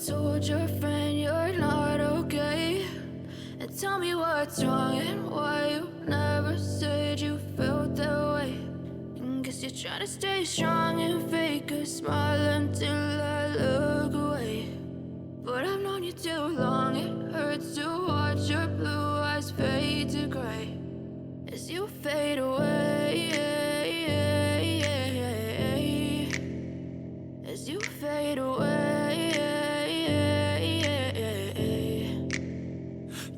told your friend you're not okay? And tell me what's wrong and why you never said you felt that way. And guess you're trying to stay strong and fake a smile until I look away. But I've known you too long, it hurts to watch your blue eyes fade to gray as you fade away, as you fade away.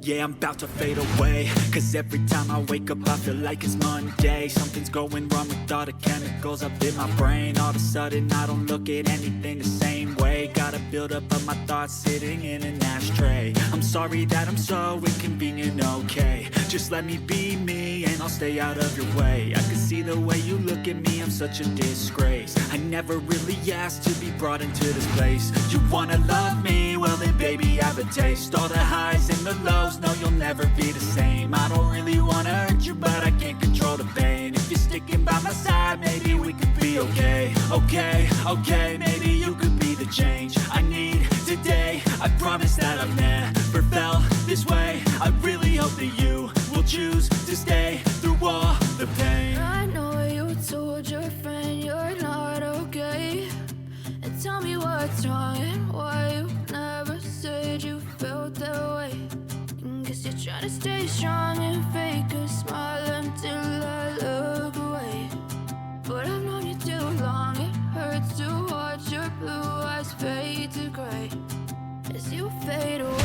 Yeah, I'm about to fade away, cause every time I wake up I feel like it's Monday. Something's going wrong with all the chemicals up in my brain. All of a sudden I don't look at anything the same way. Gotta build up of my thoughts sitting in an ashtray. I'm sorry that I'm so inconvenient, okay? Just let me be me and I'll stay out of your way. I can see the way you look at me, I'm such a disgrace. I never really asked to be brought into this place. You wanna love me? Well then baby I have a taste. All the highs and the lows, no you'll never be the same. I don't really wanna hurt you but I can't control the pain. If you're sticking by my side maybe we could be okay. Okay, maybe you could be the change I need today. I promise that I've never felt this way. I really hope that you will choose to stay through all the pain. I know you told your friend you're not okay. And tell me what's wrong and why you never said you felt that way. And guess you're trying to stay strong and fake a smile until I look away. But I've known you too long, it hurts to watch your blue eyes fade to gray as you fade away.